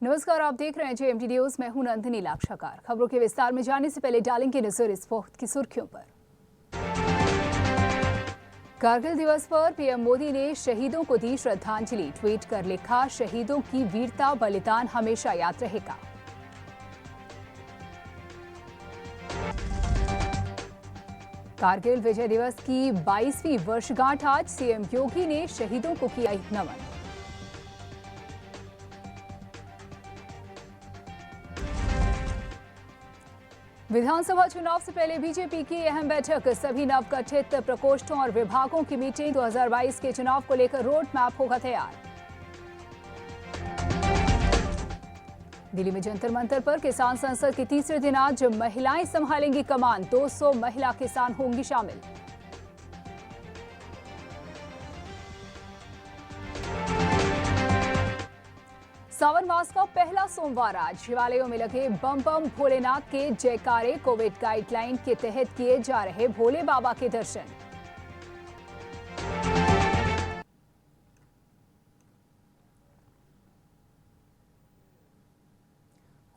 नमस्कार, आप देख रहे हैं जेएमटी न्यूज। मैं हूं नंदिनी लाक्षाकार। खबरों के विस्तार में जाने से पहले डालेंगे नजर इस वक्त की सुर्खियों पर। कारगिल दिवस पर पीएम मोदी ने शहीदों को दी श्रद्धांजलि। ट्वीट कर लिखा, शहीदों की वीरता बलिदान हमेशा याद रहेगा। कारगिल विजय दिवस की 22वीं वर्षगांठ आज। सीएम योगी ने शहीदों को किया नमन। विधानसभा चुनाव से पहले बीजेपी की अहम बैठक। सभी नवगठित प्रकोष्ठों और विभागों की मीटिंग। 2022 के चुनाव को लेकर रोड मैप होगा तैयार। दिल्ली में जंतर मंतर पर किसान संसद के तीसरे दिन आज महिलाएं संभालेंगी कमान। 200 महिला किसान होंगी शामिल। सावन मास का पहला सोमवार आज। शिवालयों में लगे बम बम भोलेनाथ के जयकारे। कोविड गाइडलाइन के तहत किए जा रहे भोले बाबा के दर्शन।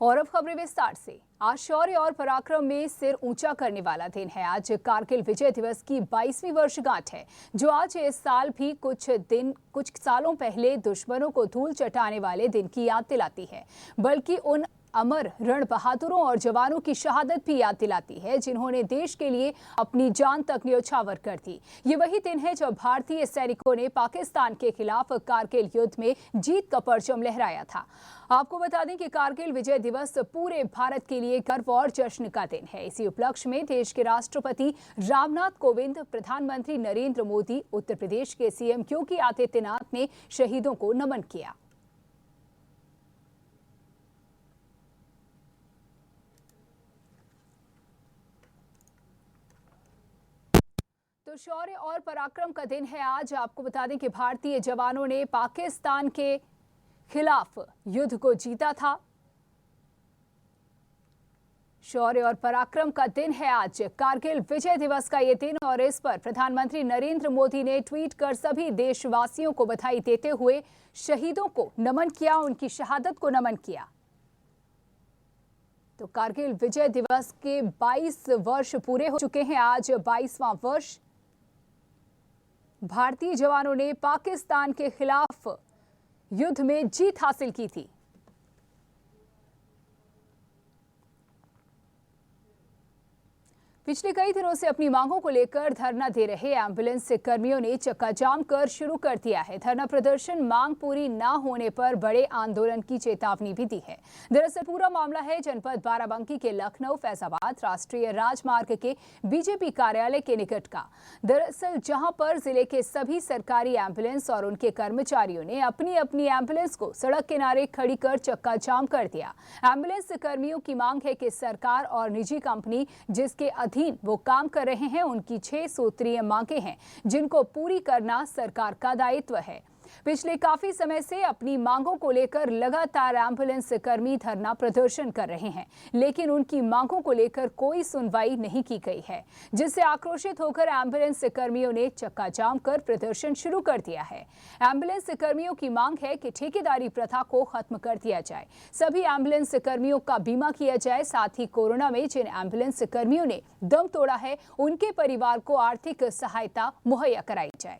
और अब खबरें विस्तार से। आज शौर्य और पराक्रम में सिर ऊंचा करने वाला दिन है। आज कारगिल विजय दिवस की 22वीं वर्षगांठ है, जो आज इस साल भी कुछ सालों पहले दुश्मनों को धूल चटाने वाले दिन की याद दिलाती है, बल्कि उन अमर रण बहादुरों और जवानों की शहादत भी याद दिलाती है, जिन्होंने देश के लिए अपनी जान तक न्यौछावर कर दी। ये वही दिन है जब भारतीय सैनिकों ने पाकिस्तान के खिलाफ कारगिल युद्ध में जीत का परचम लहराया था। आपको बता दें कि कारगिल विजय दिवस पूरे भारत के लिए गर्व और जश्न का दिन है। इसी उपलक्ष्य में देश के राष्ट्रपति रामनाथ कोविंद, प्रधानमंत्री नरेंद्र मोदी, उत्तर प्रदेश के सीएम योगी आदित्यनाथ ने शहीदों को नमन किया। तो शौर्य और पराक्रम का दिन है आज। आपको बता दें कि भारतीय जवानों ने पाकिस्तान के खिलाफ युद्ध को जीता था। शौर्य और पराक्रम का दिन है आज, कारगिल विजय दिवस का ये दिन, और इस पर प्रधानमंत्री नरेंद्र मोदी ने ट्वीट कर सभी देशवासियों को बधाई देते हुए शहीदों को नमन किया, उनकी शहादत को नमन किया। तो कारगिल विजय दिवस के 22 वर्ष पूरे हो चुके हैं। आज 22वां वर्ष। भारतीय जवानों ने पाकिस्तान के खिलाफ युद्ध में जीत हासिल की थी। पिछले कई दिनों से अपनी मांगों को लेकर धरना दे रहे एम्बुलेंस कर्मियों ने चक्का जाम कर शुरू कर दिया है धरना प्रदर्शन। मांग पूरी न होने पर बड़े आंदोलन की चेतावनी भी दी है। दरअसल पूरा मामला है जनपद बाराबंकी के लखनऊ फैजाबाद राष्ट्रीय राजमार्ग के बीजेपी कार्यालय के निकट का। दरअसल जहां पर जिले के सभी सरकारी एम्बुलेंस और उनके कर्मचारियों ने अपनी अपनी एम्बुलेंस को सड़क किनारे खड़ी कर चक्का जाम कर दिया। एम्बुलेंस कर्मियों की मांग है कि सरकार और निजी कंपनी जिसके अधीन वो काम कर रहे हैं, उनकी 6 सूत्रीय मांगे हैं, जिनको पूरी करना सरकार का दायित्व है। पिछले काफी समय से अपनी मांगों को लेकर लगातार एम्बुलेंस कर्मी धरना प्रदर्शन कर रहे हैं, लेकिन उनकी मांगों को लेकर कोई सुनवाई नहीं की गई है, जिससे आक्रोशित होकर एम्बुलेंस कर्मियों ने चक्का जाम कर प्रदर्शन शुरू कर दिया है। एम्बुलेंस कर्मियों की मांग है कि ठेकेदारी प्रथा को खत्म कर दिया जाए, सभी एम्बुलेंस कर्मियों का बीमा किया जाए, साथ ही कोरोना में जिन एम्बुलेंस कर्मियों ने दम तोड़ा है, उनके परिवार को आर्थिक सहायता मुहैया कराई जाए।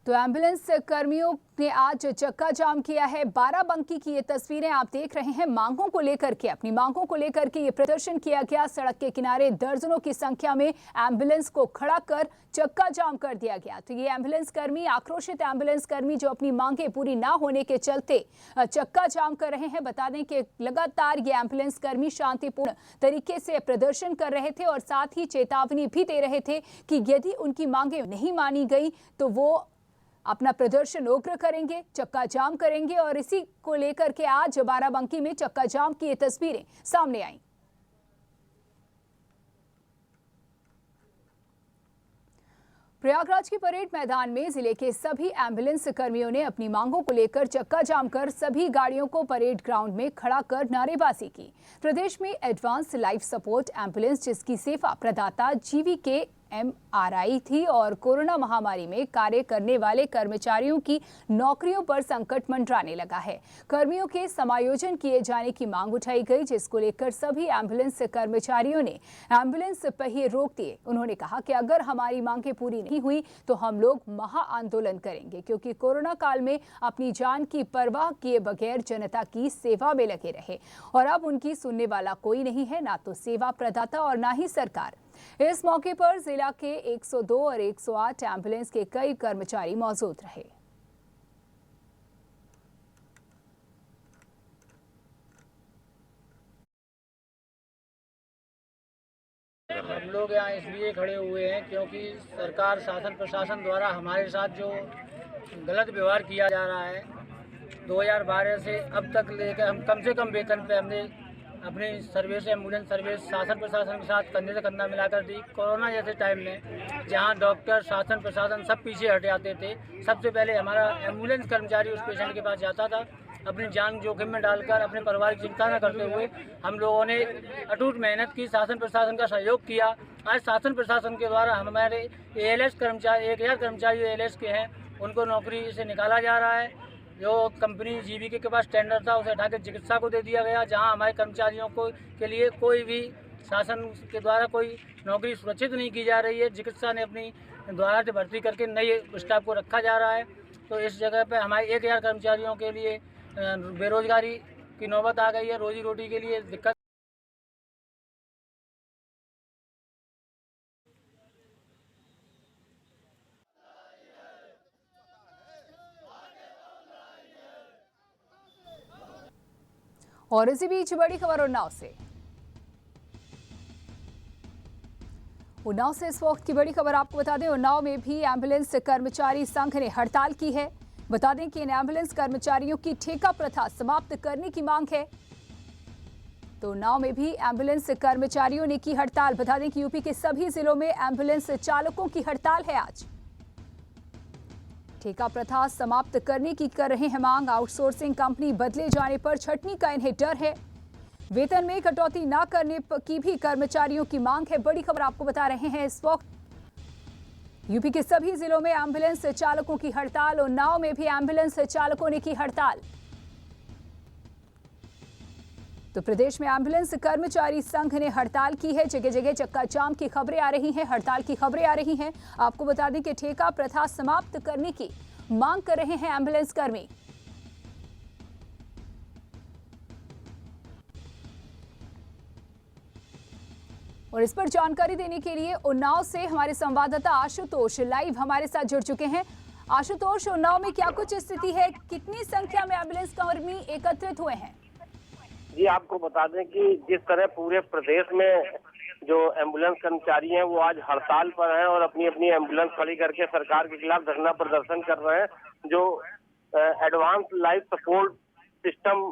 तो एम्बुलेंस कर्मियों ने आज चक्का जाम किया है। बाराबंकी की ये तस्वीरें आप देख रहे हैं। मांगों को लेकर के, अपनी मांगों को लेकर के ये प्रदर्शन किया गया। सड़क के किनारे दर्जनों की संख्या में एम्बुलेंस को खड़ा कर चक्का जाम कर दिया गया। तो ये एम्बुलेंस कर्मी, आक्रोशित एम्बुलेंस कर्मी जो अपनी मांगें पूरी ना होने के चलते चक्का जाम कर रहे हैं। बता दें कि लगातार ये एम्बुलेंस कर्मी शांतिपूर्ण तरीके से प्रदर्शन कर रहे थे और साथ ही चेतावनी भी दे रहे थे कि यदि उनकी मांगें नहीं मानी गई तो वो अपना प्रदर्शन उग्र करेंगे, चक्का जाम करेंगे। और इसी को लेकर के आज बाराबंकी में चक्का जाम की ये तस्वीरें सामने आई। प्रयागराज के परेड मैदान में जिले के सभी एम्बुलेंस कर्मियों ने अपनी मांगों को लेकर चक्का जाम कर सभी गाड़ियों को परेड ग्राउंड में खड़ा कर नारेबाजी की। प्रदेश में एडवांस लाइफ सपोर्ट एम्बुलेंस जिसकी सेवा प्रदाता जीवीके MRI थी और कोरोना महामारी में कार्य करने वाले कर्मचारियों की नौकरियों पर संकट मंडराने लगा है। कर्मियों के समायोजन किए जाने की मांग उठाई गई, जिसको लेकर सभी एम्बुलेंस कर्मचारियों ने एम्बुलेंस पहिए रोक दिए। उन्होंने कहा कि अगर हमारी मांगें पूरी नहीं हुई तो हम लोग महा आंदोलन करेंगे, क्योंकि कोरोना काल में अपनी जान की परवाह किए बगैर जनता की सेवा में लगे रहे और अब उनकी सुनने वाला कोई नहीं है, ना तो सेवा प्रदाता और ना ही सरकार। इस मौके पर जिला के 102 और 108 एम्बुलेंस के कई कर्मचारी मौजूद रहे। हम लोग यहाँ इसलिए खड़े हुए हैं क्योंकि सरकार शासन प्रशासन द्वारा हमारे साथ जो गलत व्यवहार किया जा रहा है, 2012 से अब तक लेकर हम कम से कम वेतन पे हमने अपनी सर्विस एम्बुलेंस सर्विस शासन प्रशासन के साथ कंधे से कंधा मिलाकर दी। कोरोना जैसे टाइम में जहाँ डॉक्टर शासन प्रशासन सब पीछे हट जाते थे, सबसे पहले हमारा एम्बुलेंस कर्मचारी उस पेशेंट के पास जाता था। अपनी जान जोखिम में डालकर अपने परिवार की चिंता न करते हुए हम लोगों ने अटूट मेहनत की, शासन प्रशासन का सहयोग किया। आज शासन प्रशासन के द्वारा हमारे ALS कर्मचारी 1000 कर्मचारी ALS के हैं, उनको नौकरी से निकाला जा रहा है। जो कंपनी GVK के पास टेंडर था उसे हटा के चिकित्सा को दे दिया गया, जहां हमारे कर्मचारियों को के लिए कोई भी शासन के द्वारा कोई नौकरी सुरक्षित नहीं की जा रही है। चिकित्सा ने अपनी द्वारा से भर्ती करके नए स्टाफ को रखा जा रहा है। तो इस जगह पे हमारे 1000 कर्मचारियों के लिए बेरोजगारी की नौबत आ गई है, रोजी रोटी के लिए दिक्कत। और इसी बीच बड़ी खबर उन्नाव से। उन्नाव से इस वक्त की बड़ी खबर आपको बता दें, उन्नाव में भी एम्बुलेंस कर्मचारी संघ ने हड़ताल की है। बता दें कि इन एम्बुलेंस कर्मचारियों की ठेका प्रथा समाप्त करने की मांग है। तो उन्नाव में भी एम्बुलेंस कर्मचारियों ने की हड़ताल। बता दें कि यूपी के सभी जिलों में एम्बुलेंस चालकों की हड़ताल है आज। ठेका प्रथा समाप्त करने की कर रहे हैं मांग। आउटसोर्सिंग कंपनी बदले जाने पर छटनी का इन्हें डर है। वेतन में कटौती न करने की भी कर्मचारियों की मांग है। बड़ी खबर आपको बता रहे हैं इस वक्त, यूपी के सभी जिलों में एम्बुलेंस चालकों की हड़ताल। उन्नाव में भी एम्बुलेंस चालकों ने की हड़ताल। तो प्रदेश में एम्बुलेंस कर्मचारी संघ ने हड़ताल की है। जगह जगह चक्का जाम की खबरें आ रही हैं, हड़ताल की खबरें आ रही हैं। आपको बता दें कि ठेका प्रथा समाप्त करने की मांग कर रहे हैं एम्बुलेंस कर्मी। और इस पर जानकारी देने के लिए उन्नाव से हमारे संवाददाता आशुतोष लाइव हमारे साथ जुड़ चुके हैं। आशुतोष, उन्नाव में क्या कुछ स्थिति है, कितनी संख्या में एम्बुलेंस कर्मी एकत्रित हुए हैं? जी, आपको बता दें कि जिस तरह पूरे प्रदेश में जो एम्बुलेंस कर्मचारी हैं वो आज हड़ताल पर हैं और अपनी अपनी एम्बुलेंस खड़ी करके सरकार के खिलाफ धरना प्रदर्शन कर रहे हैं। जो एडवांस लाइफ सपोर्ट सिस्टम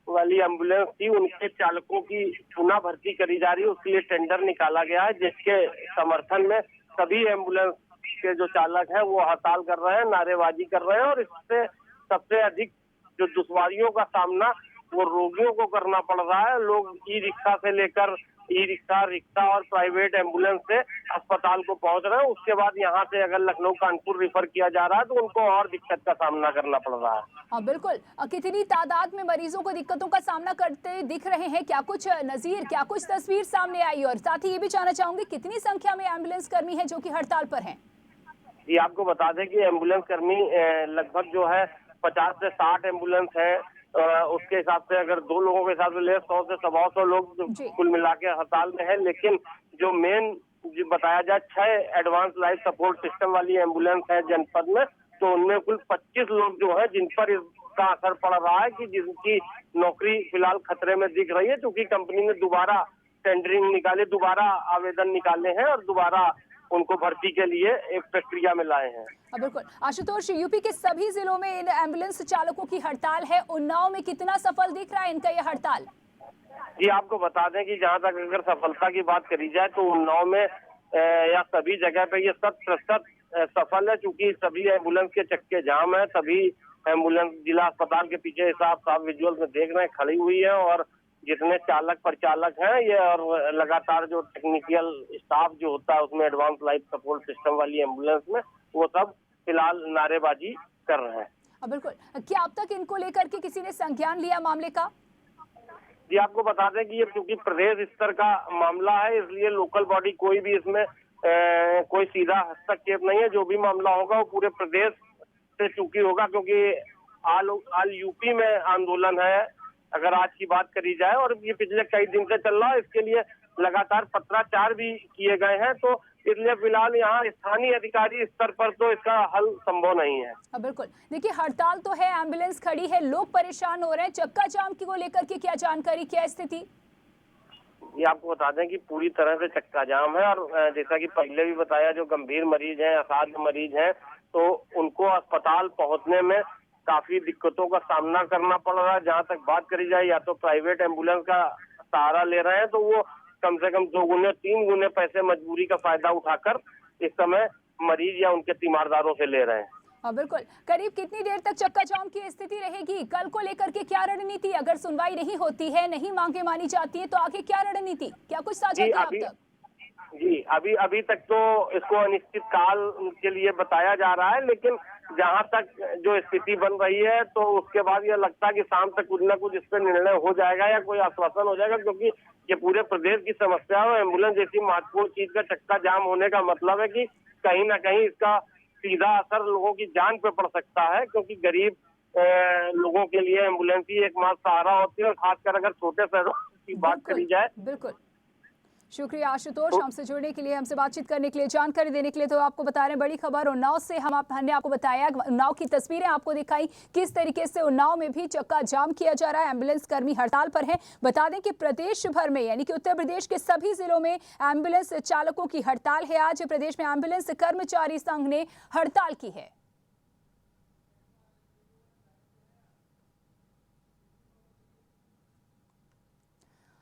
वाली एम्बुलेंस थी, उनके चालकों की पुनः भर्ती करी जा रही है, उसके लिए टेंडर निकाला गया है, जिसके समर्थन में सभी एम्बुलेंस के जो चालक हैं वो हड़ताल कर रहे हैं, नारेबाजी कर रहे हैं। और इससे सबसे अधिक जो दुश्वारियों का सामना वो रोगियों को करना पड़ रहा है। लोग ई-रिक्शा से लेकर ई-रिक्शा, रिक्शा और प्राइवेट एम्बुलेंस से अस्पताल को पहुंच रहे हैं। उसके बाद यहाँ से अगर लखनऊ कानपुर रेफर किया जा रहा है तो उनको और दिक्कत का सामना करना पड़ रहा है। हाँ बिल्कुल, कितनी तादाद में मरीजों को दिक्कतों का सामना करते दिख रहे हैं, क्या कुछ नजीर, क्या कुछ तस्वीर सामने आई? और साथ ही ये भी जानना चाहूंगी कितनी संख्या में एम्बुलेंस कर्मी है जो कि हड़ताल पर हैं? जी, आपको बता दें कि एम्बुलेंस कर्मी लगभग जो है 50 से 60 एम्बुलेंस है। उसके हिसाब से अगर दो लोगों के हिसाब से ले 100 से 125 लोग कुल मिला के हड़ताल में है। लेकिन जो मेन बताया जाए 6 एडवांस लाइफ सपोर्ट सिस्टम वाली एम्बुलेंस है जनपद में, तो उनमें कुल 25 लोग जो है जिन पर इसका असर पड़ रहा है कि जिनकी नौकरी फिलहाल खतरे में दिख रही है, क्योंकि कंपनी ने दोबारा टेंडरिंग निकाले, दोबारा आवेदन निकाले हैं और दोबारा उनको भर्ती के लिए एक प्रक्रिया में लाए हैं। बिल्कुल आशुतोष, यूपी के सभी जिलों में इन एम्बुलेंस चालकों की हड़ताल है। उन्नाव में कितना सफल दिख रहा है इनका यह हड़ताल? जी, आपको बता दें कि जहां तक अगर सफलता की बात करी जाए तो उन्नाव में या सभी जगह पे ये 100% सफल है, क्योंकि सभी एम्बुलेंस के चक्के जाम है। सभी एम्बुलेंस जिला अस्पताल के पीछे साफ विजुअल में देख रहे हैं खड़ी हुई है और जितने चालक परिचालक हैं ये, और लगातार जो टेक्निकल स्टाफ जो होता है उसमें एडवांस लाइफ सपोर्ट सिस्टम वाली एम्बुलेंस में, वो सब फिलहाल नारेबाजी कर रहे हैं। बिल्कुल, क्या अब तक इनको लेकर के किसी ने संज्ञान लिया मामले का? जी, आपको बता दें कि ये क्योंकि प्रदेश स्तर का मामला है, इसलिए लोकल बॉडी कोई भी इसमें कोई सीधा हस्तक्षेप नहीं है। जो भी मामला होगा वो पूरे प्रदेश से चूंकि होगा, क्योंकि आल यूपी में आंदोलन है अगर आज की बात करी जाए, और ये पिछले कई दिन से चल रहा है। इसके लिए लगातार पत्राचार भी किए गए हैं, तो इसलिए फिलहाल यहाँ स्थानीय अधिकारी स्तर पर तो इसका हल संभव नहीं है। बिल्कुल, देखिए हड़ताल तो है, एम्बुलेंस खड़ी है, लोग परेशान हो रहे हैं, चक्का जाम को लेकर के क्या जानकारी, क्या स्थिति? ये आपको बता दें कि पूरी तरह से चक्का जाम है, और जैसा कि पहले भी बताया, जो गंभीर मरीज हैं, असाध्य मरीज हैं, तो उनको अस्पताल पहुंचने में काफी दिक्कतों का सामना करना पड़ रहा है। जहां तक बात करी जाए, या तो प्राइवेट एम्बुलेंस का सहारा ले रहे हैं, तो वो कम से कम 2 गुने 3 गुने पैसे मजबूरी का फायदा उठाकर इस समय मरीज या उनके तीमारदारों से ले रहे हैं। बिल्कुल, करीब कितनी देर तक चक्का जाम की स्थिति रहेगी? कल को लेकर के क्या रणनीति? अगर सुनवाई नहीं होती है, नहीं मांगे मानी जाती है, तो आगे क्या रणनीति, क्या कुछ साझा किया अब तक? जी, अभी तक तो इसको अनिश्चित काल के लिए बताया जा रहा है, लेकिन जहां तक जो स्थिति बन रही है, तो उसके बाद यह लगता है कि शाम तक कुछ न कुछ इस पर निर्णय हो जाएगा या कोई आश्वासन हो जाएगा, क्योंकि ये पूरे प्रदेश की समस्या है। एम्बुलेंस जैसी महत्वपूर्ण चीज का चक्का जाम होने का मतलब है कि कहीं ना कहीं इसका सीधा असर लोगों की जान पे पड़ सकता है, क्योंकि गरीब लोगों के लिए एम्बुलेंस ही एकमात्र सहारा होती है, और खासकर अगर छोटे शहरों की बात करी जाए। बिल्कुल, शुक्रिया आशुतोष, हमसे जुड़ने के लिए, हमसे बातचीत करने के लिए, जानकारी देने के लिए। तो आपको बता रहे हैं बड़ी खबर उन्नाव से, हमने आपको बताया, उन्नाव की तस्वीरें आपको दिखाई, किस तरीके से उन्नाव में भी चक्का जाम किया जा रहा है, एम्बुलेंस कर्मी हड़ताल पर हैं। बता दें कि प्रदेश भर में, यानी कि उत्तर प्रदेश के सभी जिलों में एम्बुलेंस चालकों की हड़ताल है। आज प्रदेश में एम्बुलेंस कर्मचारी संघ ने हड़ताल की है।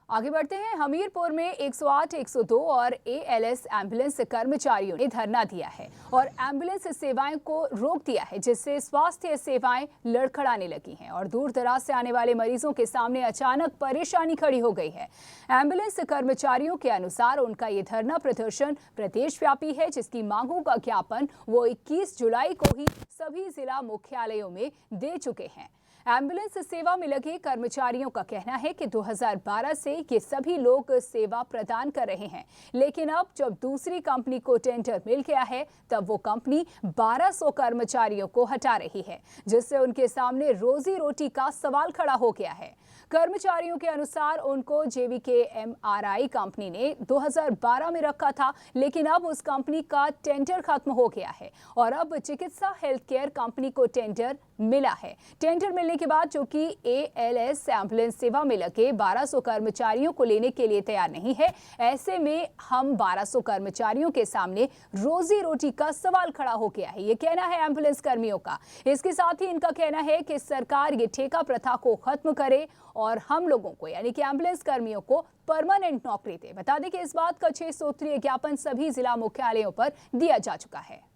आगे बढ़ते हैं, हमीरपुर में 108, 102 और ALS एम्बुलेंस कर्मचारियों ने धरना दिया है और एम्बुलेंस सेवाएं को रोक दिया है, जिससे स्वास्थ्य सेवाएं लड़खड़ाने लगी हैं और दूर दराज से आने वाले मरीजों के सामने अचानक परेशानी खड़ी हो गई है। एम्बुलेंस कर्मचारियों के अनुसार उनका ये धरना प्रदर्शन प्रदेशव्यापी है, जिसकी मांगों का ज्ञापन वो 21 जुलाई को ही सभी जिला मुख्यालयों में दे चुके हैं। एम्बुलेंस सेवा में लगे कर्मचारियों का कहना है कि 2012 से ये सभी लोग सेवा प्रदान कर रहे हैं, लेकिन अब जब दूसरी कंपनी को टेंडर मिल गया है, तब वो कंपनी 1200 कर्मचारियों को हटा रही है, जिससे उनके सामने रोजी रोटी का सवाल खड़ा हो गया है। कर्मचारियों के अनुसार उनको JVK MRI कंपनी ने 2012 में रखा था, लेकिन अब उस कंपनी का टेंडर खत्म हो गया है और अब चिकित्सा हेल्थ केयर कंपनी को टेंडर मिला है। टेंडर मिलने के बाद जो कि ALS एम्बुलेंस सेवा में लगे 1200 कर्मचारियों को लेने के लिए तैयार नहीं है, ऐसे में हम 1200 कर्मचारियों के सामने रोजी रोटी का सवाल खड़ा हो गया है, ये कहना है एम्बुलेंस कर्मियों का। इसके साथ ही इनका कहना है कि सरकार ये ठेका प्रथा को खत्म करे और हम लोगों को, यानी कि एम्बुलेंस कर्मियों को परमानेंट नौकरी दे। बता दें कि इस बात का 6 सूत्रीय ज्ञापन सभी जिला मुख्यालयों पर दिया जा चुका है।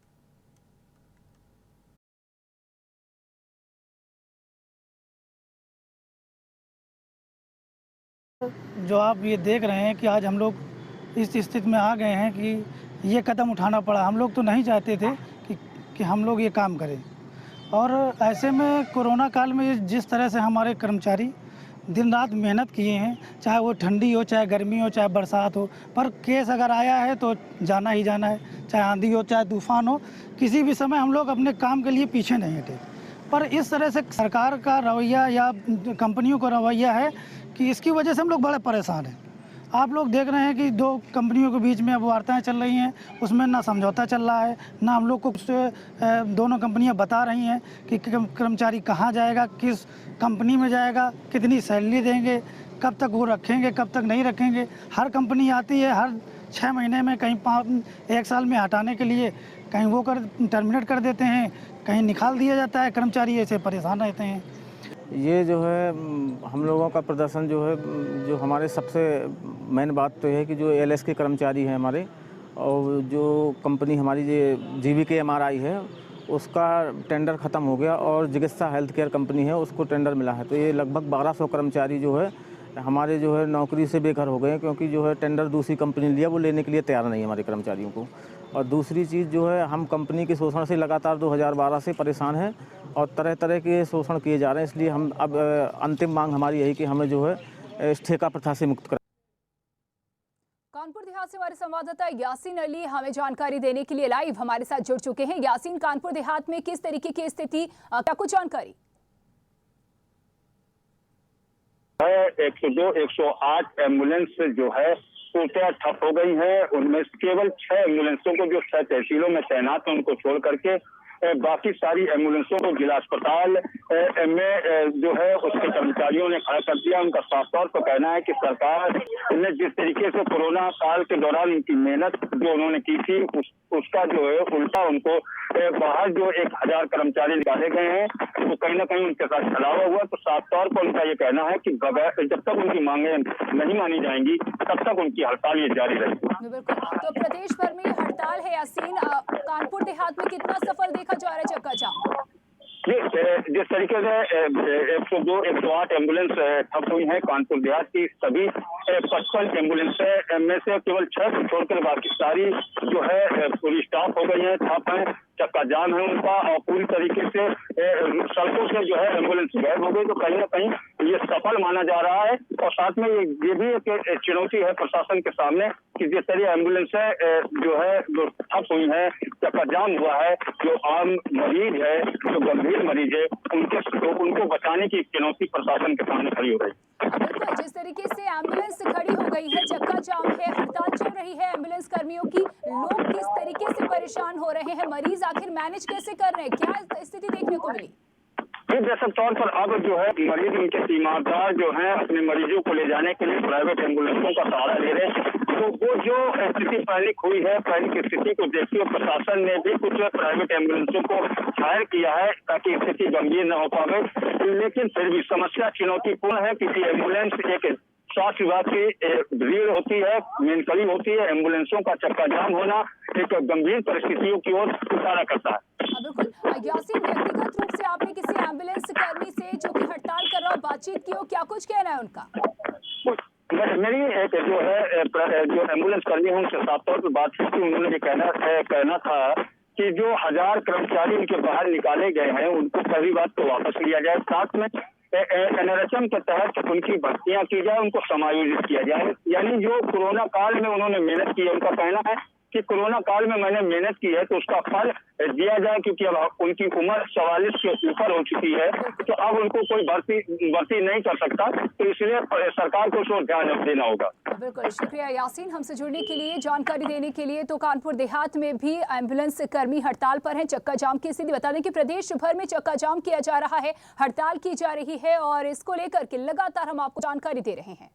जो आप ये देख रहे हैं कि आज हम लोग इस स्थिति में आ गए हैं कि ये कदम उठाना पड़ा। हम लोग तो नहीं चाहते थे कि हम लोग ये काम करें, और ऐसे में कोरोना काल में जिस तरह से हमारे कर्मचारी दिन रात मेहनत किए हैं, चाहे वो ठंडी हो, चाहे गर्मी हो, चाहे बरसात हो, पर केस अगर आया है तो जाना ही जाना है, चाहे आंधी हो, चाहे तूफान हो, किसी भी समय हम लोग अपने काम के लिए पीछे नहीं हटे। पर इस तरह से सरकार का रवैया या कंपनियों का रवैया है कि इसकी वजह से हम लोग बड़े परेशान हैं। आप लोग देख रहे हैं कि 2 कंपनियों के बीच में अब वार्ताएं चल रही हैं, उसमें ना समझौता चल रहा है, ना हम लोग को दोनों कंपनियां बता रही हैं कि कर्मचारी कहां जाएगा, किस कंपनी में जाएगा, कितनी सैलरी देंगे, कब तक वो रखेंगे, कब तक नहीं रखेंगे। हर कंपनी आती है हर 6 महीने में, कहीं 1 साल में हटाने के लिए, कहीं वो टर्मिनेट कर देते हैं, कहीं निकाल दिया जाता है। कर्मचारी ऐसे परेशान रहते हैं। ये जो है हम लोगों का प्रदर्शन जो है, जो हमारे सबसे मेन बात तो है कि जो ALS के कर्मचारी हैं हमारे, और जो कंपनी हमारी JVK MRI है उसका टेंडर ख़त्म हो गया और चिकित्सा हेल्थ केयर कंपनी है उसको टेंडर मिला है। तो ये लगभग 1200 कर्मचारी जो है हमारे जो है नौकरी से बेघर हो गए हैं, क्योंकि जो है टेंडर दूसरी कंपनी लिया, वो लेने के लिए तैयार नहीं है हमारे कर्मचारियों को। और दूसरी चीज़ जो है, हम कंपनी के शोषण से लगातार 2012 से परेशान हैं और तरह तरह के शोषण किए जा रहे हैं। इसलिए हम अब अंतिम मांग हमारी यही कि हमें जो है इस ठेका प्रथा से मुक्त करें। कानपुर देहात से हमारे संवाददाता यासीन अली हमें जानकारी देने के लिए लाइव हमारे साथ जुड़ चुके हैं। यासीन, कानपुर देहात में किस तरीके की स्थिति, क्या कुछ जानकारी? 102, 108 एम्बुलेंस जो है पूर्णतः ठप हो गई है। उनमें केवल 6 एम्बुलेंसों को जो 6 तहसीलों में तैनात है उनको छोड़ करके बाकी सारी एम्बुलेंसों को जिला अस्पताल में जो है उसके कर्मचारियों ने खड़ा कर दिया। उनका साफ तौर पर कहना है कि सरकार ने जिस तरीके से कोरोना काल के दौरान उनकी मेहनत जो उन्होंने की थी उसका जो है उल्टा उनको बाहर जो 1000 कर्मचारी निकाले गए हैं तो कहीं ना कहीं उनके साथ छलावा हुआ। तो साफ तौर पर उनका ये कहना है कि जब तक उनकी मांगे नहीं मानी जाएंगी तब तक उनकी हड़ताल ये जारी रहेगी। बिल्कुल, तो प्रदेश भर में हड़ताल है यासीन, कानपुर देहात में कितना सफल देखा जा रहा है चक्का जाम? जिस तरीके से 102, 108 एम्बुलेंस ठप हुई है कानपुर देहात की, सभी 55 एम्बुलेंस में से केवल 6 को छोड़कर बाकी सारी जो है पूरी स्टॉप हो गई है, ठप है, चक्का जाम है उनका और पूरी तरीके से सड़कों से जो है एम्बुलेंस गायब हो गई। तो कहीं ना कहीं ये सफल माना जा रहा है। और साथ में ये भी एक चुनौती है प्रशासन के सामने कि जिस तरह एम्बुलेंस जो है जो ठप हुई है, चक्का जाम हुआ है, जो आम मरीज है, जो गंभीर मरीज है, उनको बचाने की चुनौती प्रशासन के सामने खड़ी हो गई। बिल्कुल, जिस तरीके से एम्बुलेंस खड़ी हो गई है, चक्का जाम है, हड़ताल चल रही है एम्बुलेंस कर्मियों की, लोग किस तरीके से परेशान हो रहे हैं, मरीज आखिर मैनेज कैसे कर रहे हैं, क्या स्थिति देखने को मिली? जैसे तौर पर अब जो है मरीज उनके तीमारदार जो हैं अपने मरीजों को ले जाने के लिए प्राइवेट एम्बुलेंसों का सहारा ले रहे हैं। तो वो जो स्थिति पैनिक हुई है, पैनिक की स्थिति को देखते हुए प्रशासन ने भी कुछ प्राइवेट एम्बुलेंसों को हायर किया है ताकि स्थिति गंभीर न हो पाए। लेकिन फिर भी समस्या चुनौतीपूर्ण है क्योंकि एम्बुलेंस एक स्वास्थ्य विभाग की भीड़ होती है, मेनकड़ी होती है। एम्बुलेंसों का चक्का जाम होना एक गंभीर परिस्थितियों की ओर इशारा करता है। बिल्कुल यासीन, व्यक्तिगत रूप से आपने किसी एम्बुलेंस कर्मी से जो कि हड़ताल कर रहा हो बातचीत की हो, क्या कुछ कहना है उनका? मेरी एक जो है जो एम्बुलेंस कर्मी है उनसे साफ तौर पर बातचीत की। उन्होंने ये कहना था कि जो 1000 कर्मचारी उनके बाहर निकाले गए हैं उनको पहली बात तो वापस लिया जाए, साथ में NRHM के तहत उनकी भर्तियां की जाए, उनको समायोजित किया जाए। यानी जो कोरोना काल में उन्होंने मेहनत की है, उनका कहना है कि कोरोना काल में मैंने मेहनत की है तो उसका फल दिया जाए, क्योंकि अब उनकी उम्र 44 के ऊपर हो चुकी है तो अब उनको कोई भर्ती नहीं कर सकता। तो इसलिए सरकार को उसको ध्यान देना होगा। बिल्कुल, शुक्रिया यासीन हमसे जुड़ने के लिए, जानकारी देने के लिए। तो कानपुर देहात में भी एम्बुलेंस कर्मी हड़ताल पर हैं। चक्का जाम की स्थिति बता दें कि प्रदेश भर में चक्का जाम किया जा रहा है, हड़ताल की जा रही है और इसको लेकर के लगातार हम आपको जानकारी दे रहे हैं।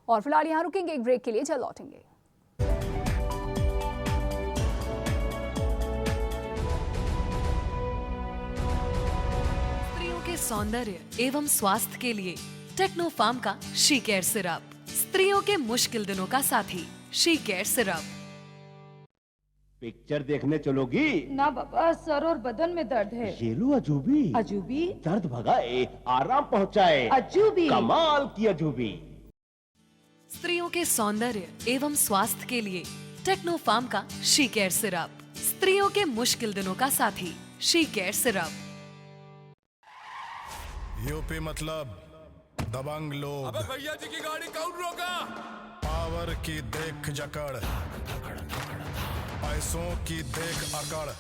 और फिलहाल यहाँ रुकेंगे एक ब्रेक के लिए, जल्द लौटेंगे। सौंदर्य एवं स्वास्थ्य के लिए टेक्नो फार्म का शी केयर सिरप, स्त्रियों के मुश्किल दिनों का साथी शी केयर सिरप। पिक्चर देखने चलोगी? ना बाबा, सर और बदन में दर्द है। ये लो अजूबी। अजूबी? दर्द भगाए, आराम पहुंचाए। अजूबी? कमाल की अजूबी। स्त्रियों के सौंदर्य एवं स्वास्थ्य के लिए टेक्नो फार्म का शी केयर सिरप, स्त्रियों के मुश्किल दिनों का साथी शी केयर सिरप। यूपी मतलब दबंग लोग। अबे भैया जी की गाड़ी कौन रोका? पावर की देख जकड़, पैसों की देख अकड़,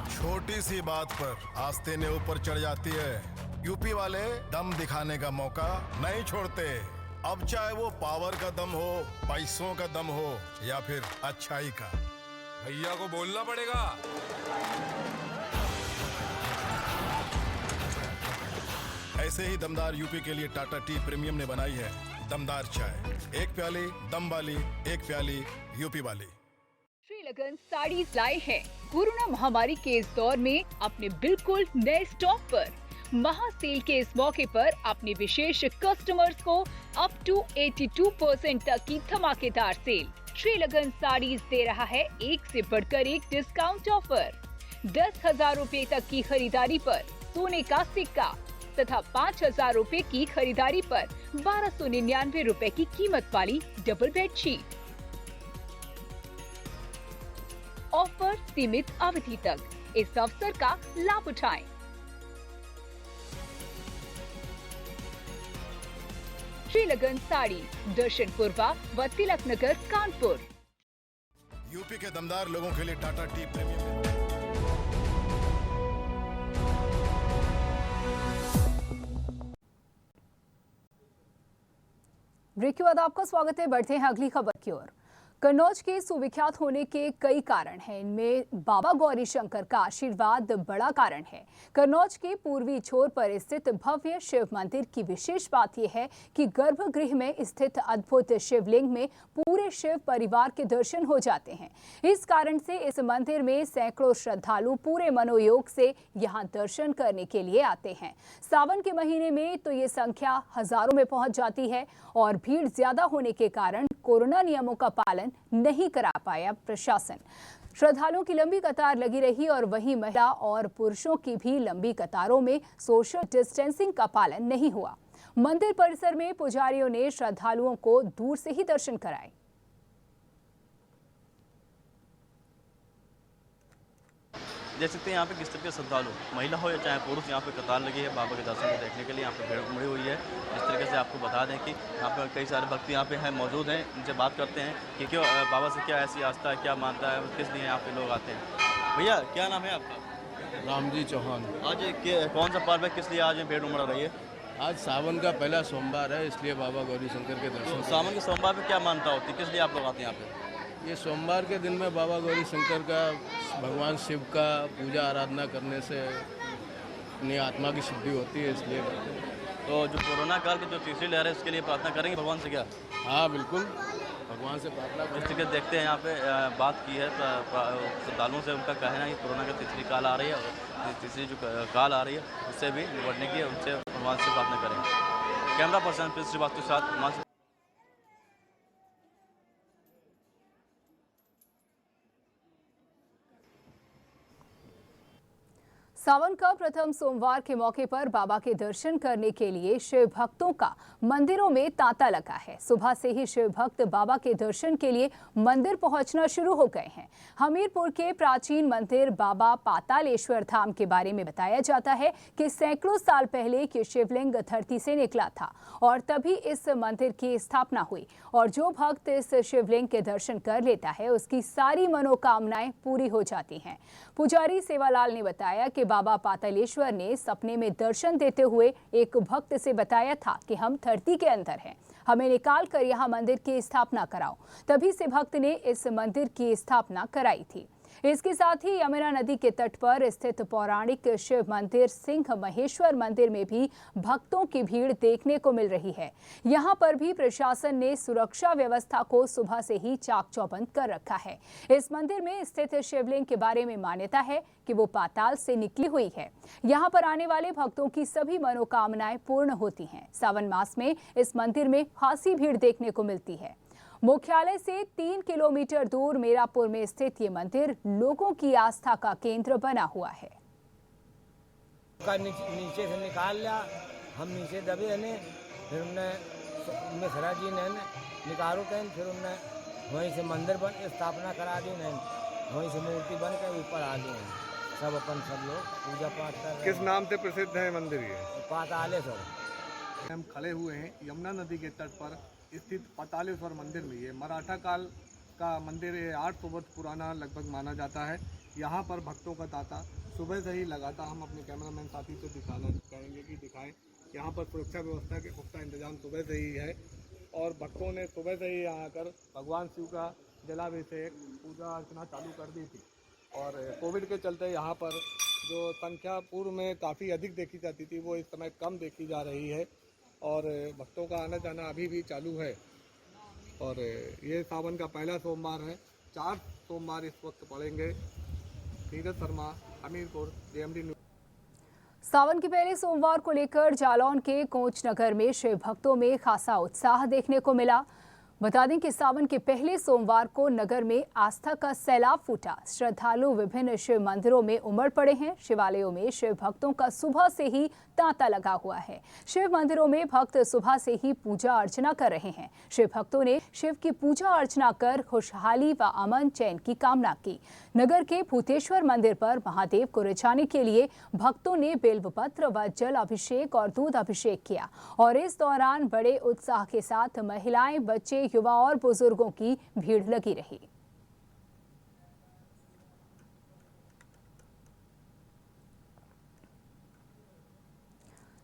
छोटी सी बात पर आस्ते ने ऊपर चढ़ जाती है। यूपी वाले दम दिखाने का मौका नहीं छोड़ते। अब चाहे वो पावर का दम हो, पैसों का दम हो या फिर अच्छाई का। भैया को बोलना पड़ेगा। ऐसे ही दमदार यूपी के लिए टाटा टी प्रीमियम ने बनाई है दमदार चाय। एक प्याली दम वाली, एक प्याली यूपी वाली। श्रीलगन साड़ीज लाए हैं कोरोना महामारी के इस दौर में अपने बिल्कुल नए स्टॉक पर। महासेल के इस मौके पर अपने विशेष कस्टमर्स को अप टू 82% तक की धमाकेदार सेल। श्रीलगन साड़ीज दे रहा है एक से बढ़कर एक डिस्काउंट ऑफर। 10,000 रूपए तक की खरीदारी पर सोने का सिक्का, तथा 5,000 रूपए की खरीदारी पर 1299 रूपए की कीमत वाली डबल बेडशीट। ऑफर सीमित अवधि तक, इस अवसर का लाभ उठाएं। श्रीलगन साड़ी, दर्शन पूर्वा व तिलक नगर, कानपुर। यूपी के दमदार लोगों के लिए टाटा टी प्रीमियम। ब्रेक के बाद आपका स्वागत है। बढ़ते हैं अगली खबर की ओर। कन्नौज के सुविख्यात होने के कई कारण हैं, इनमें बाबा गौरी शंकर का आशीर्वाद बड़ा कारण है। कन्नौज के पूर्वी छोर पर स्थित भव्य शिव मंदिर की विशेष बात यह है कि गर्भगृह में स्थित अद्भुत शिवलिंग में पूरे शिव परिवार के दर्शन हो जाते हैं। इस कारण से इस मंदिर में सैकड़ों श्रद्धालु पूरे मनोयोग से यहाँ दर्शन करने के लिए आते हैं। सावन के महीने में तो ये संख्या हजारों में पहुंच जाती है और भीड़ ज्यादा होने के कारण कोरोना नियमों का पालन नहीं करा पाया प्रशासन। श्रद्धालुओं की लंबी कतार लगी रही और वहीं महिला और पुरुषों की भी लंबी कतारों में सोशल डिस्टेंसिंग का पालन नहीं हुआ। मंदिर परिसर में पुजारियों ने श्रद्धालुओं को दूर से ही दर्शन कराए। देख सकते हैं यहाँ पे किस तरह के श्रद्धालु, महिला हो या चाहे पुरुष, यहाँ पे कतार लगी है बाबा के दर्शन को देखने के लिए। यहाँ पे भीड़ उमड़ी हुई है। इस तरीके से आपको बता दें कि यहाँ पे कई सारे भक्त यहाँ पे हैं, मौजूद हैं। इनसे बात करते हैं कि क्यों बाबा से क्या ऐसी आस्था है, क्या मानता है, किस लिए यहाँ पे लोग आते हैं। भैया क्या नाम है आपका? रामजी चौहान। आज कौन सा पर्व है, किस लिए आज भीड़ उमड़ रही है? आज सावन का पहला सोमवार है, इसलिए बाबा गौरी शंकर के दर्शन। तो सावन के सोमवार पे क्या मानता होती है, किस लिए आप लोग आते हैं यहाँ पे? ये सोमवार के दिन में बाबा गौरी शंकर का, भगवान शिव का पूजा आराधना करने से अपनी आत्मा की शुद्धि होती है, इसलिए। तो जो कोरोना काल की जो तीसरी लहर है उसके लिए प्रार्थना करेंगे भगवान से क्या? हाँ बिल्कुल, भगवान से प्रार्थना इस तरीके से देखते हैं यहाँ पे बात की है श्रद्धालुओं से। उनका कहना है कि कोरोना की तीसरी काल आ रही है और तीसरी जो काल आ रही है उससे भी निपटने की उनसे भगवान से प्रार्थना करेंगे। कैमरा पर्सन प्रिंस श्रीवास्तव के साथ। सावन का प्रथम सोमवार के मौके पर बाबा के दर्शन करने के लिए शिव भक्तों का मंदिरों में तांता लगा है। सुबह से ही शिव भक्त बाबा के दर्शन के लिए मंदिर पहुंचना शुरू हो गए हैं। हमीरपुर के प्राचीन मंदिर बाबा पातालेश्वर धाम के बारे में बताया जाता है कि सैकड़ों साल पहले ये शिवलिंग धरती से निकला था और तभी इस मंदिर की स्थापना हुई। और जो भक्त इस शिवलिंग के दर्शन कर लेता है उसकी सारी मनोकामनाएं पूरी हो जाती हैं। पुजारी सेवालाल ने बताया कि बाबा पातालेश्वर ने सपने में दर्शन देते हुए एक भक्त से बताया था कि हम धरती के अंदर हैं, हमें निकाल कर यहाँ मंदिर की स्थापना कराओ। तभी से भक्त ने इस मंदिर की स्थापना कराई थी। इसके साथ ही यमुना नदी के तट पर स्थित पौराणिक शिव मंदिर सिंह महेश्वर मंदिर में भी भक्तों की भीड़ देखने को मिल रही है। यहाँ पर भी प्रशासन ने सुरक्षा व्यवस्था को सुबह से ही चाक चौबंद कर रखा है। इस मंदिर में स्थित शिवलिंग के बारे में मान्यता है कि वो पाताल से निकली हुई है। यहाँ पर आने वाले भक्तों की सभी मनोकामनाएं पूर्ण होती हैं। सावन मास में इस मंदिर में खासी भीड़ देखने को मिलती है। मुख्यालय से 3 किलोमीटर दूर मीरापुर में स्थित ये मंदिर लोगों की आस्था का केंद्र बना हुआ है। नीचे से निकाल लिया, हम नीचे दबे हैं, फिर उनने मिश्रा जी ने निकालो कहीं, फिर उनने वहीं से मंदिर बन स्थापना करा दी, वहीं से मूर्ति बन के ऊपर आ गए हैं। सब लोग पूजा पाठ कर रहे हैं। किस नाम से प्रसिद्ध है मंदिर ये? पातालेश्वर। हम खड़े हुए हैं यमुना नदी के तट पर स्थित पातालेश्वर मंदिर में। ये मराठा काल का मंदिर है, 800 वर्ष पुराना लगभग माना जाता है। यहाँ पर भक्तों का तांता सुबह से ही लगाता। हम अपने कैमरामैन साथी से दिखाना कहेंगे कि दिखाएं। यहाँ पर सुरक्षा व्यवस्था के पुख्ता इंतजाम सुबह से ही है और भक्तों ने सुबह से ही यहाँ आकर भगवान शिव का जलाभिषेक पूजा अर्चना चालू कर दी थी। और कोविड के चलते यहाँ पर जो संख्या पूर्व में काफ़ी अधिक देखी जाती थी वो इस समय कम देखी जा रही है और भक्तों का आना जाना अभी भी चालू है। और ये सावन का पहला सोमवार है। 4 सोमवार इस वक्त पड़ेंगे। Neeraj Sharma, Hamirpur, JMD news. सावन के पहले सोमवार को लेकर जालौन के कोच नगर में शिव भक्तों में खासा उत्साह देखने को मिला। बता दें कि सावन के पहले सोमवार को नगर में आस्था का सैलाब फूटा। श्रद्धालु विभिन्न शिव मंदिरों में उमड़ पड़े हैं। शिवालयों में शिव भक्तों का सुबह से ही तांता लगा हुआ है। शिव मंदिरों में भक्त सुबह से ही पूजा अर्चना कर रहे हैं। शिव भक्तों ने शिव की पूजा अर्चना कर खुशहाली व अमन चैन की कामना की। नगर के भूतेश्वर मंदिर पर महादेव को रिझाने के लिए भक्तों ने बेलपत्र व जल अभिषेक और दूध अभिषेक किया और इस दौरान बड़े उत्साह के साथ महिलाएं, बच्चे, युवा और बुजुर्गों की भीड़ लगी रही।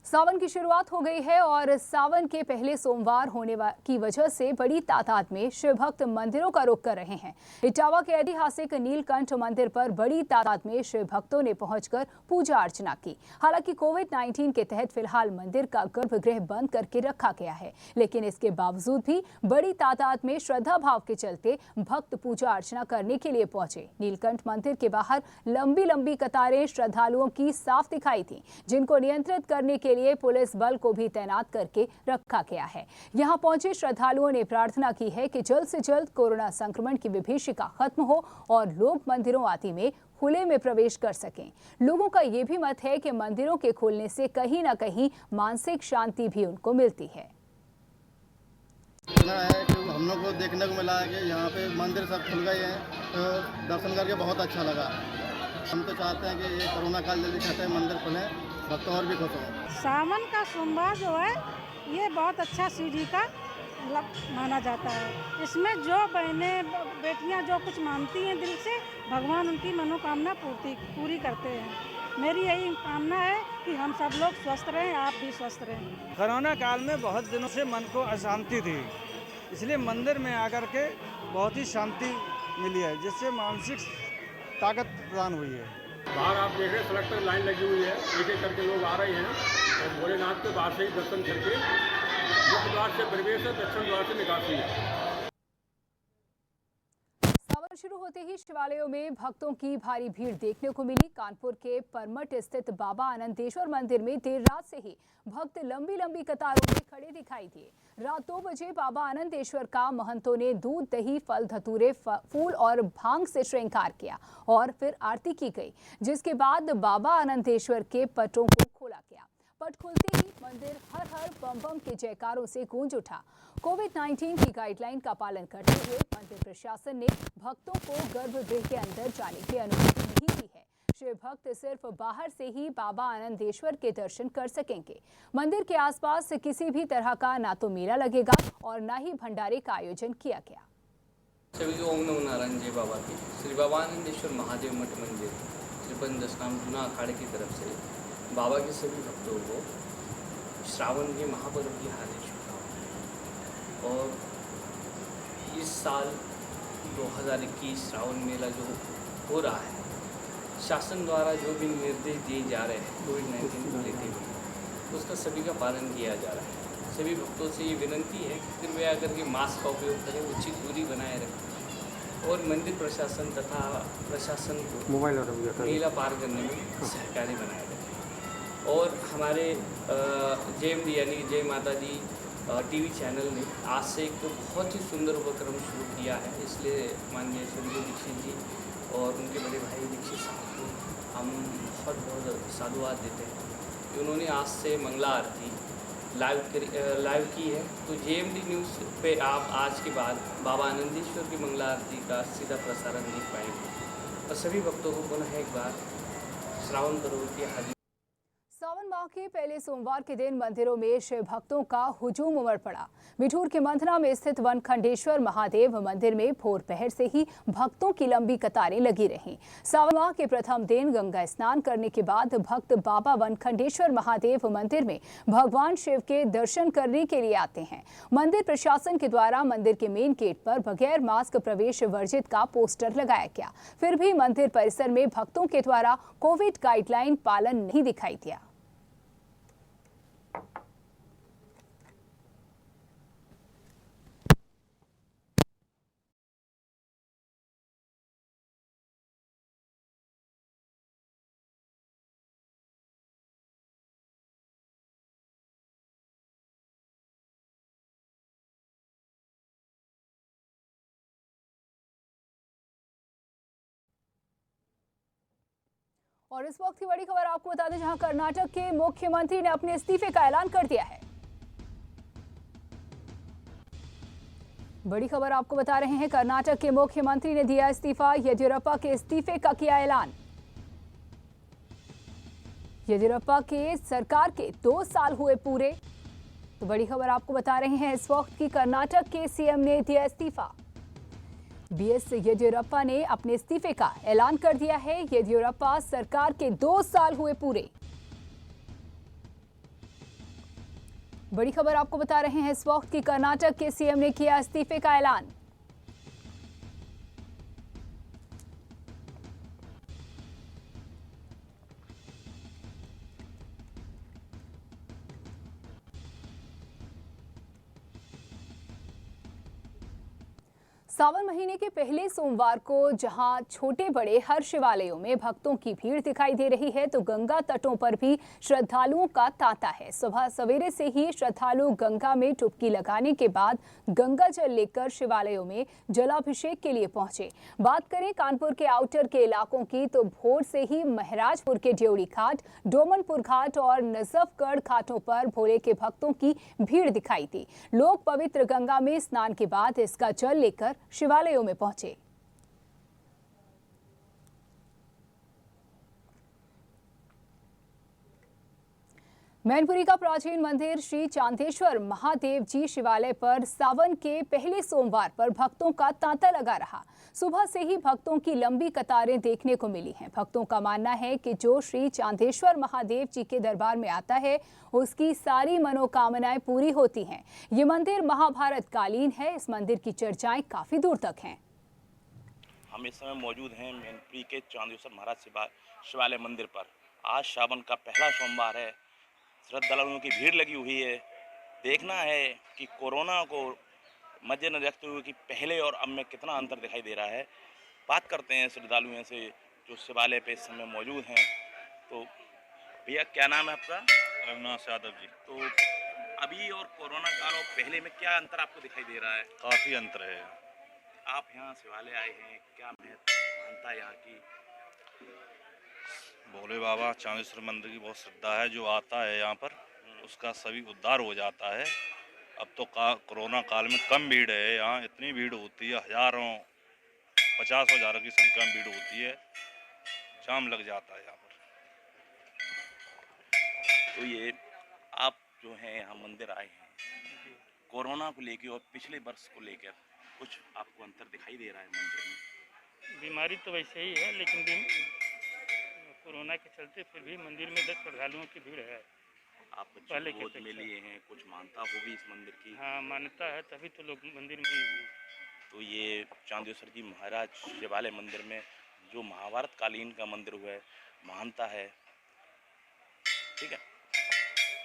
सावन की शुरुआत हो गई है और सावन के पहले सोमवार होने की वजह से बड़ी तादाद में शिव भक्त मंदिरों का रुख कर रहे हैं। इटावा के ऐतिहासिक नीलकंठ मंदिर पर बड़ी तादाद में शिव भक्तों ने पहुंचकर पूजा अर्चना की। हालांकि कोविड-19 के तहत फिलहाल मंदिर का गर्भगृह बंद करके रखा गया है, लेकिन इसके बावजूद भी बड़ी तादाद में श्रद्धा भाव के चलते भक्त पूजा अर्चना करने के लिए पहुंचे। नीलकंठ मंदिर के बाहर लंबी लंबी कतारें श्रद्धालुओं की साफ दिखाई थी, जिनको नियंत्रित करने के लिए पुलिस बल को भी तैनात करके रखा गया है। यहां पहुंचे श्रद्धालुओं ने प्रार्थना की है कि जल्द से जल्द कोरोना संक्रमण की विभीषिका खत्म हो और लोग मंदिरों आदि में खुले में प्रवेश कर सकें। लोगों का ये भी मत है कि मंदिरों के खुलने से कहीं न कहीं मानसिक शांति भी उनको मिलती है। इतना है कि हम लोग को देखने को मिला है कि यहाँ पे मंदिर सब खुल गए हैं, तो दर्शन करके बहुत अच्छा लगा। हम तो चाहते हैं कि ये कोरोना काल जल्दी खत्म, मंदिर खुले, भक्त और भी खुश हों। सावन का सोमवार जो है ये बहुत अच्छा शिव जी का माना जाता है। इसमें जो बहनें बेटियां जो कुछ मानती हैं दिल से, भगवान उनकी मनोकामना पूरी करते हैं। मेरी यही कामना है कि हम सब लोग स्वस्थ रहें, आप भी स्वस्थ रहें। कोरोना काल में बहुत दिनों से मन को अशांति थी, इसलिए मंदिर में आकर के बहुत ही शांति मिली है, जिससे मानसिक ताकत प्रदान हुई है। बाहर आप देख रहे हैं सड़क पर लाइन लगी हुई है, एक एक करके लोग आ रहे हैं और भोलेनाथ के बाहर से ही दर्शन करके मुख्य द्वार से प्रवेश है, दक्षिण द्वार से निकासी है। सावन शुरू होते ही शिवालयों में भक्तों की भारी भीड़ देखने को मिली। कानपुर के परमट स्थित बाबा आनंदेश्वर मंदिर में देर रात से ही भक्त लंबी लंबी कतारों में खड़े दिखाई दिए। रात 2 बजे बाबा आनंदेश्वर का महंतों ने दूध, दही, फल, धतूरे, फूल और भांग से श्रृंगार किया और फिर आरती की गई, जिसके बाद बाबा आनंदेश्वर के पटों को खोला गया। पट खुलते ही मंदिर हर हर बम बम के जयकारों से गूंज उठा। कोविड-19 की गाइडलाइन का पालन करते हुए मंदिर प्रशासन ने भक्तों को गर्भगृह के अंदर जाने की अनुमति नहीं दी है। शिव भक्त सिर्फ बाहर से ही बाबा आनंदेश्वर के दर्शन कर सकेंगे। मंदिर के आसपास किसी भी तरह का ना तो मेला लगेगा और ना ही भंडारे का आयोजन किया गया। सभी को ओम नमो नारायण जय बाबा की। श्री बाबा आनंदेश्वर महादेव मठ मंदिर त्रिपन दशनाम जूना अखाड़े की तरफ से बाबा के सभी भक्तों को श्रावण के महापर्व की हार्दिक शुभकामनाएं। और इस साल 2021 श्रावण मेला जो हो रहा है, शासन द्वारा जो भी निर्देश दिए जा रहे हैं कोविड-19 को लेते हुए, उसका सभी का पालन किया जा रहा है। सभी भक्तों से ये विनती है कि कृपया करके मास्क का उपयोग करें, उचित दूरी बनाए रखें और मंदिर प्रशासन तथा प्रशासन को मेला पार करने में सहकारी बनाए रखें। और हमारे JMD यानी जय माता दी TV चैनल ने आज से एक बहुत ही सुंदर उपक्रम शुरू किया है। इसलिए माननीय संजय दीक्षित जी और उनके बड़े भाई दीक्षित साहब को हम बहुत बहुत साधुवाद देते हैं कि उन्होंने आज से मंगला आरती लाइव की है। तो JMD न्यूज़ पे आप आज के बाद बाबा आनंदेश्वर की मंगला आरती का सीधा प्रसारण देख पाएंगे। और सभी भक्तों को पुनः एक बार श्रावण पर्व की हार्दिक। सावन माह के पहले सोमवार के दिन मंदिरों में शिव भक्तों का हुजूम उमड़ पड़ा। बिठूर के मंथना में स्थित वनखंडेश्वर महादेव मंदिर में भोर पहर से ही भक्तों की लंबी कतारें लगी रहीं। सावन माह के प्रथम दिन गंगा स्नान करने के बाद भक्त बाबा वनखंडेश्वर महादेव मंदिर में भगवान शिव के दर्शन करने के लिए आते हैं। मंदिर प्रशासन के द्वारा मंदिर के मेन गेट पर बगैर मास्क प्रवेश वर्जित का पोस्टर लगाया गया। फिर भी मंदिर परिसर में भक्तों के द्वारा कोविड गाइडलाइन पालन नहीं दिखाई दिया। और इस वक्त की बड़ी खबर आपको बता दें, जहां कर्नाटक के मुख्यमंत्री ने अपने इस्तीफे का ऐलान कर दिया है। बड़ी खबर आपको बता रहे हैं, कर्नाटक के मुख्यमंत्री ने दिया इस्तीफा। येदियुरप्पा के इस्तीफे का किया ऐलान। येदियुरप्पा के सरकार के 2 साल हुए पूरे। तो बड़ी खबर आपको बता रहे हैं इस वक्त की, कर्नाटक के सीएम ने दिया इस्तीफा। बीएस येदियुरप्पा ने अपने इस्तीफे का ऐलान कर दिया है। येदियुरप्पा सरकार के 2 साल हुए पूरे। बड़ी खबर आपको बता रहे हैं इस वक्त की, कर्नाटक के सीएम ने किया इस्तीफे का ऐलान। सावन महीने के पहले सोमवार को जहां छोटे बड़े हर शिवालयों में भक्तों की भीड़ दिखाई दे रही है, तो गंगा तटों पर भी श्रद्धालुओं का तांता है। सुबह सवेरे से ही श्रद्धालु गंगा में डुबकी लगाने के बाद गंगा जल लेकर शिवालयों में जलाभिषेक के लिए पहुंचे। बात करें कानपुर के आउटर के इलाकों की, तो भोर से ही महाराजपुर के ड्योढ़ी घाट, डोमनपुर घाट और नजफगढ़ घाटों पर भोले के भक्तों की भीड़ दिखाई दी। लोग पवित्र गंगा में स्नान के बाद इसका जल लेकर शिवालयों में पहुंचे। मैनपुरी का प्राचीन मंदिर श्री चांदेश्वर महादेव जी शिवालय पर सावन के पहले सोमवार पर भक्तों का तांता लगा रहा। सुबह से ही भक्तों की लंबी कतारें देखने को मिली हैं। भक्तों का मानना है कि जो श्री चांदेश्वर महादेव जी के दरबार में आता है, उसकी सारी मनोकामनाएं पूरी होती हैं। ये मंदिर महाभारत कालीन है। इस मंदिर की चर्चाएं काफी दूर तक हैं। हम इस समय मौजूद हैं मैनपुरी के चांदेश्वर महाराज शिवालय मंदिर पर। आज सावन का पहला सोमवार है। श्रद्धालुओं की भीड़ लगी हुई है। देखना है कि कोरोना को मद्देनजर रखते हुए कि पहले और अब में कितना अंतर दिखाई दे रहा है। बात करते हैं श्रद्धालुओं से जो शिवालय पे इस समय मौजूद हैं। तो भैया, क्या नाम है आपका? रघुनाथ यादव जी। तो अभी और कोरोना काल और पहले में क्या अंतर आपको दिखाई दे रहा है? काफ़ी अंतर है। आप यहाँ शिवालय आए हैं, क्या महत्वता है यहाँ की? भोले बाबा चांदेश्वर मंदिर की बहुत श्रद्धा है। जो आता है यहाँ पर उसका सभी उद्धार हो जाता है। अब तो कोरोना काल में कम भीड़ है। यहाँ इतनी भीड़ होती है, हजारों 50,000 की संख्या में भीड़ होती है। जाम लग जाता है यहाँ पर। तो ये आप जो हैं यहाँ मंदिर आए हैं, कोरोना को लेकर और पिछले वर्ष को लेकर कुछ आपको अंतर दिखाई दे रहा है मंदिर में? बीमारी तो वैसे ही है, लेकिन कोरोना के चलते फिर भी मंदिर में 10 श्रद्धालुओं की भीड़ है। आप पहले गोद में लिए हैं, कुछ मानता होगी इस मंदिर की? हाँ, मान्यता है, तभी तो लोग मंदिर में भी। तो ये चांदेश्वर जी महाराज शिवालय मंदिर में जो महाभारत कालीन का मंदिर हुआ है, मानता है। ठीक है,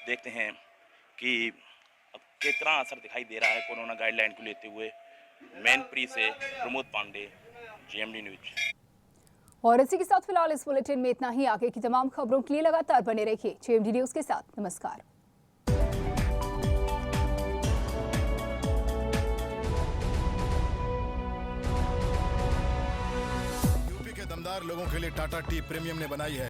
देखते हैं कि अब कितना असर दिखाई दे रहा है कोरोना गाइडलाइन को लेते हुए। मैनपुरी से प्रमोद पांडे, GMD न्यूज। और इसी के साथ फिलहाल इस बुलेटिन में इतना ही। आगे की तमाम खबरों के लिए लगातार बने रहिए GMD न्यूज के साथ। नमस्कार। यूपी के दमदार लोगों के लिए टाटा टी प्रीमियम ने बनाई है